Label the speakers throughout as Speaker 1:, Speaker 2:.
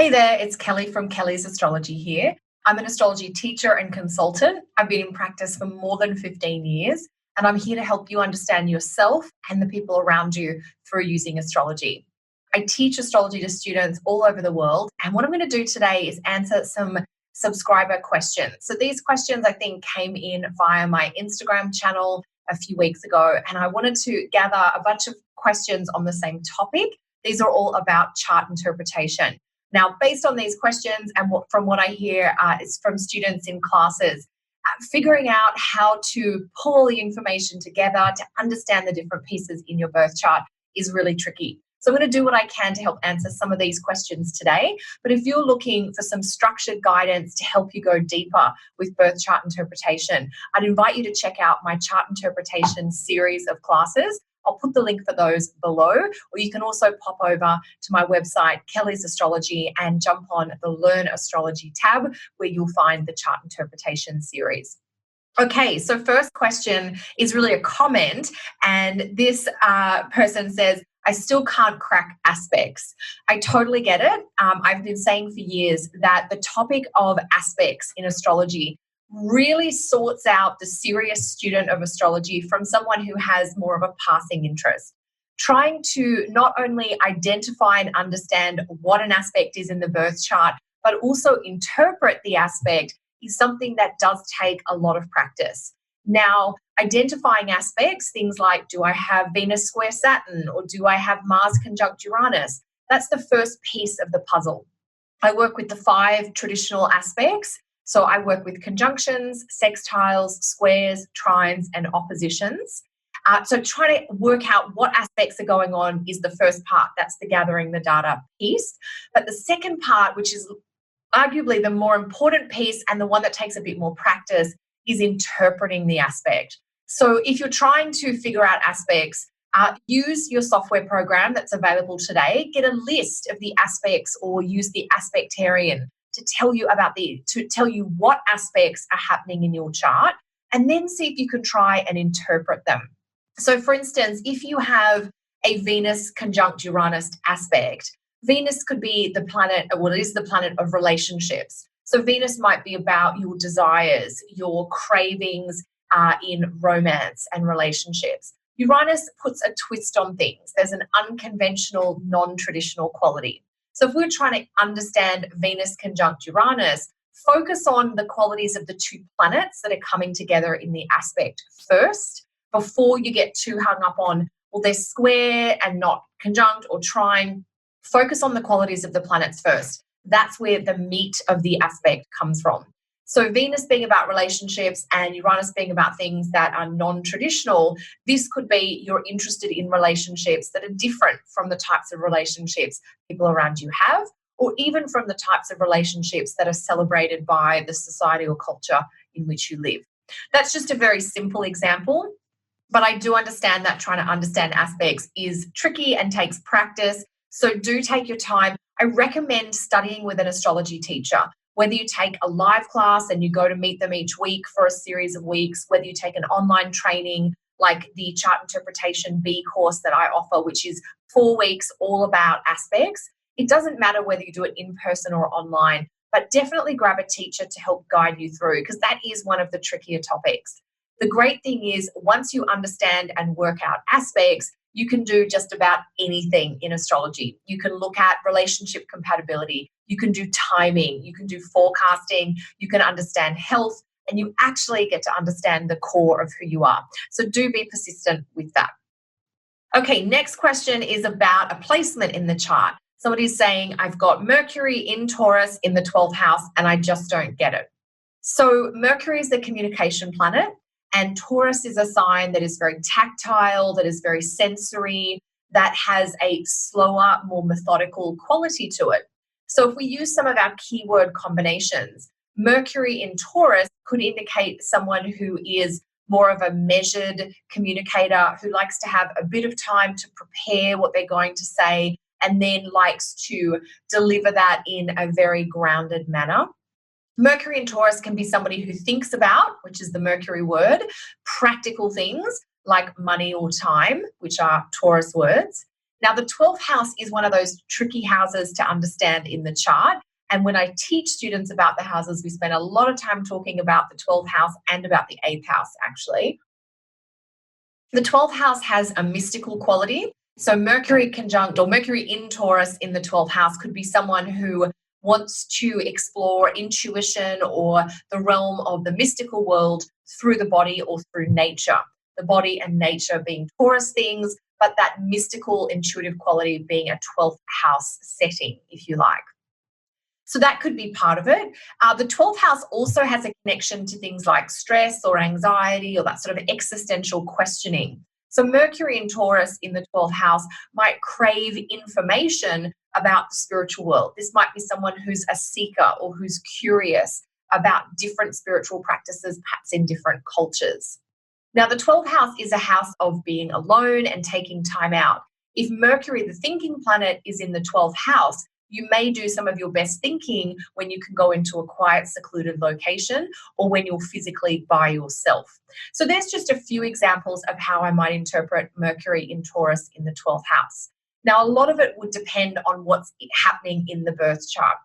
Speaker 1: Hey there, it's Kelly from Kelly's Astrology here. I'm an astrology teacher and consultant. I've been in practice for more than 15 years, and I'm here to help you understand yourself and the people around you through using astrology. I teach astrology to students all over the world, and what I'm going to do today is answer some subscriber questions. So these questions, I think, came in via my Instagram channel a few weeks ago, and I wanted to gather a bunch of questions on the same topic. These are all about chart interpretation. Now, based on these questions and from what I hear is from students in classes, figuring out how to pull all the information together to understand the different pieces in your birth chart is really tricky. So I'm going to do what I can to help answer some of these questions today. But if you're looking for some structured guidance to help you go deeper with birth chart interpretation, I'd invite you to check out my chart interpretation series of classes. I'll put the link for those below, or you can also pop over to my website, Kelly's Astrology, and jump on the Learn Astrology tab where you'll find the chart interpretation series. Okay, so first question is really a comment, and this person says, I still can't crack aspects. I totally get it. I've been saying for years that the topic of aspects in astrology really sorts out the serious student of astrology from someone who has more of a passing interest. Trying to not only identify and understand what an aspect is in the birth chart, but also interpret the aspect is something that does take a lot of practice. Now, identifying aspects, things like, do I have Venus square Saturn or do I have Mars conjunct Uranus? That's the first piece of the puzzle. I work with the 5 traditional aspects. So I work with conjunctions, sextiles, squares, trines, and oppositions. So trying to work out what aspects are going on is the first part. That's the gathering the data piece. But the second part, which is arguably the more important piece and the one that takes a bit more practice, is interpreting the aspect. So if you're trying to figure out aspects, use your software program that's available today. Get a list of the aspects or use the Aspectarian to tell you what aspects are happening in your chart, and then see if you can try and interpret them. So for instance, if you have a Venus conjunct Uranus aspect, Venus could be the planet, well, it is the planet of relationships. So Venus might be about your desires, your cravings in romance and relationships. Uranus puts a twist on things. There's an unconventional, non-traditional quality. So if we're trying to understand Venus conjunct Uranus, focus on the qualities of the 2 planets that are coming together in the aspect first, before you get too hung up on, well, they're square and not conjunct or trine. Focus on the qualities of the planets first. That's where the meat of the aspect comes from. So Venus being about relationships and Uranus being about things that are non-traditional, this could be you're interested in relationships that are different from the types of relationships people around you have, or even from the types of relationships that are celebrated by the society or culture in which you live. That's just a very simple example, but I do understand that trying to understand aspects is tricky and takes practice. So do take your time. I recommend studying with an astrology teacher. Whether you take a live class and you go to meet them each week for a series of weeks, whether you take an online training like the Chart Interpretation B course that I offer, which is 4 weeks all about aspects, it doesn't matter whether you do it in person or online, but definitely grab a teacher to help guide you through, because that is one of the trickier topics. The great thing is once you understand and work out aspects, you can do just about anything in astrology. You can look at relationship compatibility. You can do timing. You can do forecasting. You can understand health, and you actually get to understand the core of who you are. So do be persistent with that. Okay, next question is about a placement in the chart. Somebody's saying, I've got Mercury in Taurus in the 12th house and I just don't get it. So Mercury is the communication planet. And Taurus is a sign that is very tactile, that is very sensory, that has a slower, more methodical quality to it. So if we use some of our keyword combinations, Mercury in Taurus could indicate someone who is more of a measured communicator, who likes to have a bit of time to prepare what they're going to say, and then likes to deliver that in a very grounded manner. Mercury in Taurus can be somebody who thinks about, which is the Mercury word, practical things like money or time, which are Taurus words. Now, the 12th house is one of those tricky houses to understand in the chart. And when I teach students about the houses, we spend a lot of time talking about the 12th house and about the 8th house, actually. The 12th house has a mystical quality. So Mercury conjunct or Mercury in Taurus in the 12th house could be someone who wants to explore intuition or the realm of the mystical world through the body or through nature. The body and nature being Taurus things, but that mystical intuitive quality being a 12th house setting, if you like. So that could be part of it. The 12th house also has a connection to things like stress or anxiety or that sort of existential questioning. So Mercury in Taurus in the 12th house might crave information about the spiritual world. This might be someone who's a seeker or who's curious about different spiritual practices, perhaps in different cultures. Now, the 12th house is a house of being alone and taking time out. If Mercury, the thinking planet, is in the 12th house, you may do some of your best thinking when you can go into a quiet, secluded location or when you're physically by yourself. So there's just a few examples of how I might interpret Mercury in Taurus in the 12th house. Now, a lot of it would depend on what's happening in the birth chart.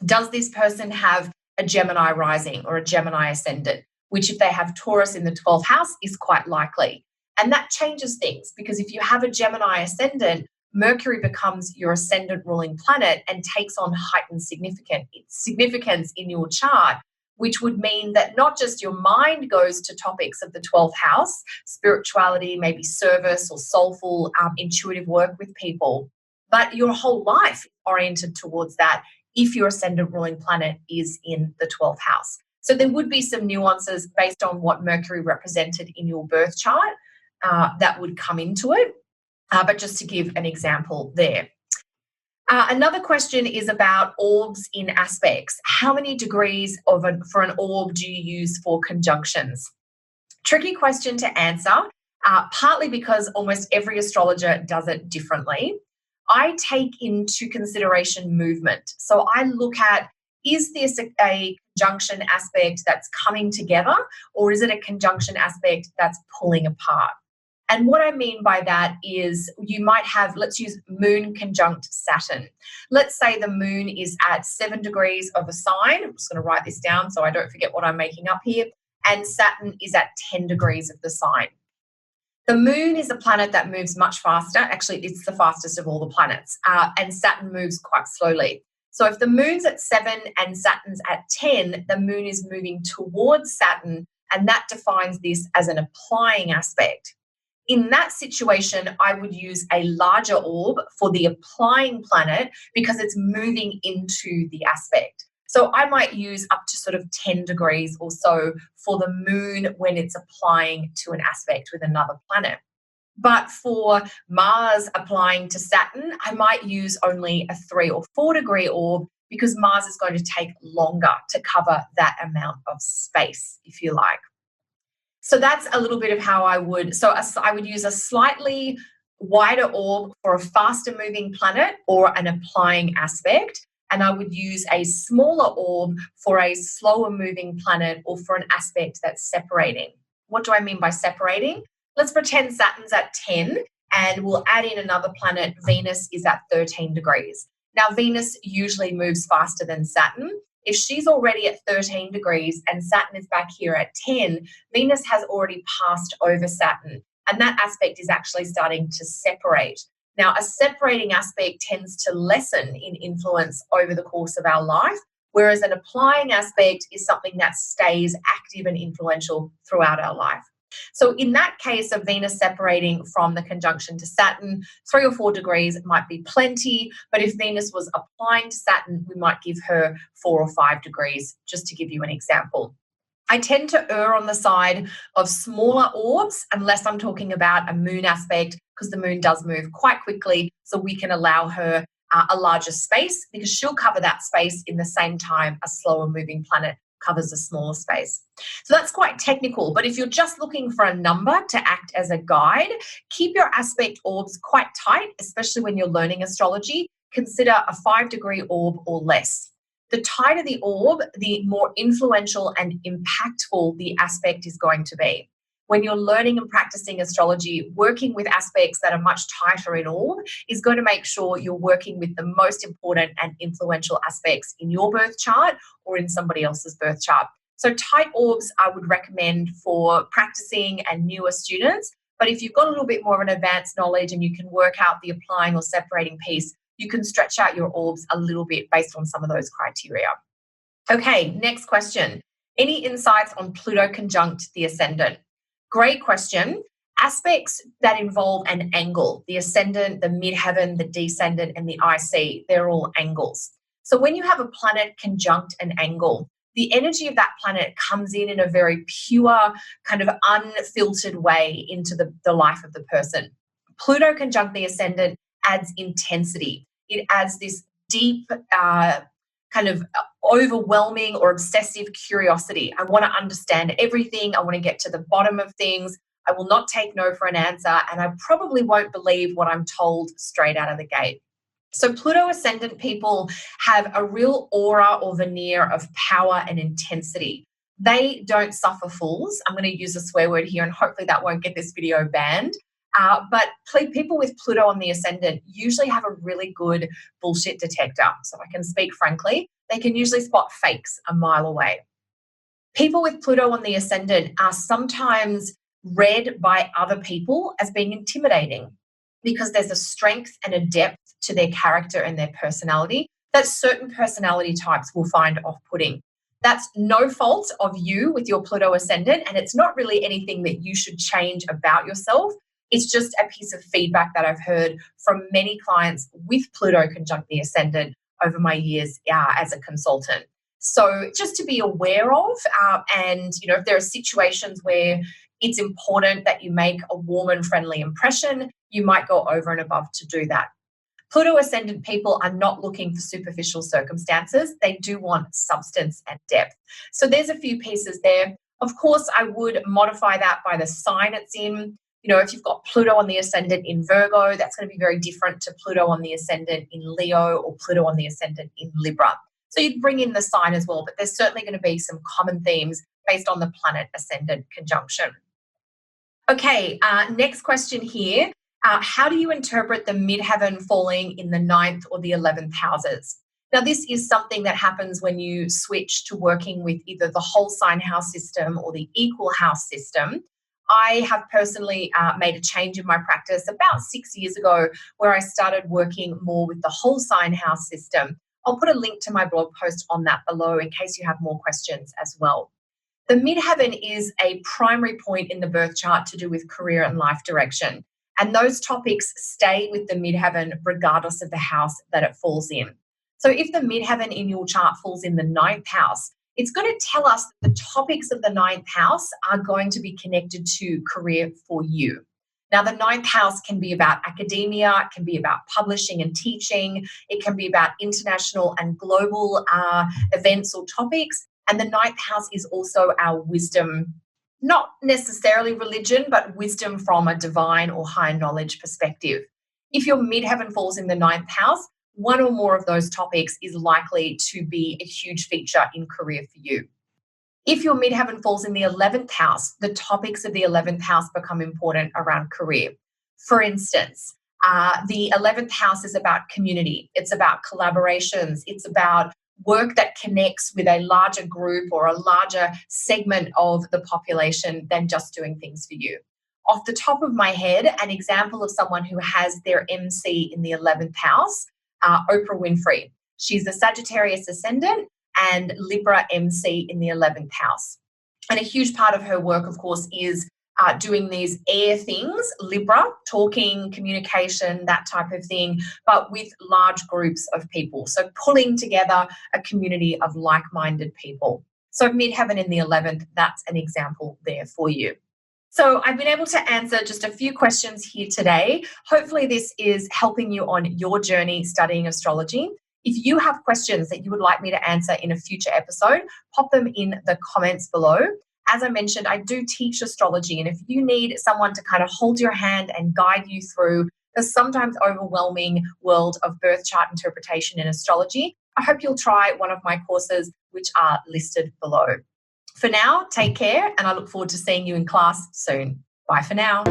Speaker 1: Does this person have a Gemini rising or a Gemini ascendant, which if they have Taurus in the 12th house is quite likely. And that changes things because if you have a Gemini ascendant, Mercury becomes your ascendant ruling planet and takes on heightened significance in your chart, which would mean that not just your mind goes to topics of the 12th house, spirituality, maybe service or soulful, intuitive work with people, but your whole life is oriented towards that if your ascendant ruling planet is in the 12th house. So there would be some nuances based on what Mercury represented in your birth chart that would come into it. But just to give an example there. Another question is about orbs in aspects. How many degrees for an orb do you use for conjunctions? Tricky question to answer, partly because almost every astrologer does it differently. I take into consideration movement. So I look at, is this a conjunction aspect that's coming together or is it a conjunction aspect that's pulling apart? And what I mean by that is you might have, let's use moon conjunct Saturn. Let's say the moon is at 7 degrees of a sign. I'm just going to write this down so I don't forget what I'm making up here. And Saturn is at 10 degrees of the sign. The moon is a planet that moves much faster. Actually, it's the fastest of all the planets. And Saturn moves quite slowly. So if the moon's at 7 and Saturn's at 10, the moon is moving towards Saturn, and that defines this as an applying aspect. In that situation, I would use a larger orb for the applying planet because it's moving into the aspect. So I might use up to sort of 10 degrees or so for the moon when it's applying to an aspect with another planet. But for Mars applying to Saturn, I might use only a 3 or 4 degree orb because Mars is going to take longer to cover that amount of space, if you like. So that's a little bit of how I would, I would use a slightly wider orb for a faster moving planet or an applying aspect, and I would use a smaller orb for a slower moving planet or for an aspect that's separating. What do I mean by separating? Let's pretend Saturn's at 10 and we'll add in another planet. Venus is at 13 degrees. Now, Venus usually moves faster than Saturn. If she's already at 13 degrees and Saturn is back here at 10, Venus has already passed over Saturn, and that aspect is actually starting to separate. Now, a separating aspect tends to lessen in influence over the course of our life, whereas an applying aspect is something that stays active and influential throughout our life. So in that case of Venus separating from the conjunction to Saturn, 3 or 4 degrees might be plenty, but if Venus was applying to Saturn, we might give her 4 or 5 degrees, just to give you an example. I tend to err on the side of smaller orbs unless I'm talking about a moon aspect, because the moon does move quite quickly, so we can allow her a larger space because she'll cover that space in the same time a slower moving planet covers a smaller space. So that's quite technical, but if you're just looking for a number to act as a guide, keep your aspect orbs quite tight, especially when you're learning astrology. Consider a 5 degree orb or less. The tighter the orb, the more influential and impactful the aspect is going to be. when you're learning and practicing astrology, working with aspects that are much tighter in orb is going to make sure you're working with the most important and influential aspects in your birth chart or in somebody else's birth chart. So tight orbs I would recommend for practicing and newer students. But if you've got a little bit more of an advanced knowledge and you can work out the applying or separating piece, you can stretch out your orbs a little bit based on some of those criteria. Okay, next question. Any insights on Pluto conjunct the ascendant? Great question. Aspects that involve an angle, the ascendant, the midheaven, the descendant, and the IC, they're all angles. So when you have a planet conjunct an angle, the energy of that planet comes in a very pure, kind of unfiltered way into the life of the person. Pluto conjunct the ascendant adds intensity. It adds this deep, kind of overwhelming or obsessive curiosity. I want to understand everything. I want to get to the bottom of things. I will not take no for an answer, and I probably won't believe what I'm told straight out of the gate. So Pluto ascendant people have a real aura or veneer of power and intensity. They don't suffer fools. I'm going to use a swear word here, and hopefully that won't get this video banned. But people with Pluto on the ascendant usually have a really good bullshit detector. So I can speak frankly, they can usually spot fakes a mile away. People with Pluto on the ascendant are sometimes read by other people as being intimidating because there's a strength and a depth to their character and their personality that certain personality types will find off-putting. That's no fault of you with your Pluto ascendant, and it's not really anything that you should change about yourself. It's just a piece of feedback that I've heard from many clients with Pluto conjunct the ascendant over my years as a consultant. So just to be aware of, and if there are situations where it's important that you make a warm and friendly impression, you might go over and above to do that. Pluto ascendant people are not looking for superficial circumstances. They do want substance and depth. So there's a few pieces there. Of course, I would modify that by the sign it's in. If you've got Pluto on the ascendant in Virgo, that's going to be very different to Pluto on the ascendant in Leo or Pluto on the ascendant in Libra. So you'd bring in the sign as well, but there's certainly going to be some common themes based on the planet ascendant conjunction. Okay, next question here. How do you interpret the midheaven falling in the 9th or the 11th houses? Now, this is something that happens when you switch to working with either the whole sign house system or the equal house system. I have personally made a change in my practice about 6 years ago where I started working more with the whole sign house system. I'll put a link to my blog post on that below in case you have more questions as well. The midheaven is a primary point in the birth chart to do with career and life direction. And those topics stay with the midheaven regardless of the house that it falls in. So if the midheaven in your chart falls in the 9th house, it's going to tell us that the topics of the 9th house are going to be connected to career for you. Now, the 9th house can be about academia, it can be about publishing and teaching, it can be about international and global events or topics. And the 9th house is also our wisdom, not necessarily religion, but wisdom from a divine or higher knowledge perspective. If your midheaven falls in the 9th house, one or more of those topics is likely to be a huge feature in career for you. If your midheaven falls in the 11th house, the topics of the 11th house become important around career. For instance, the 11th house is about community. It's about collaborations. It's about work that connects with a larger group or a larger segment of the population than just doing things for you. Off the top of my head, an example of someone who has their MC in the 11th house, Oprah Winfrey. She's a Sagittarius ascendant and Libra MC in the 11th house. And a huge part of her work, of course, is doing these air things, Libra, talking, communication, that type of thing, but with large groups of people. So pulling together a community of like-minded people. So midheaven in the 11th, that's an example there for you. So I've been able to answer just a few questions here today. Hopefully this is helping you on your journey studying astrology. If you have questions that you would like me to answer in a future episode, pop them in the comments below. As I mentioned, I do teach astrology, and if you need someone to kind of hold your hand and guide you through the sometimes overwhelming world of birth chart interpretation in astrology, I hope you'll try one of my courses, which are listed below. For now, take care, and I look forward to seeing you in class soon. Bye for now.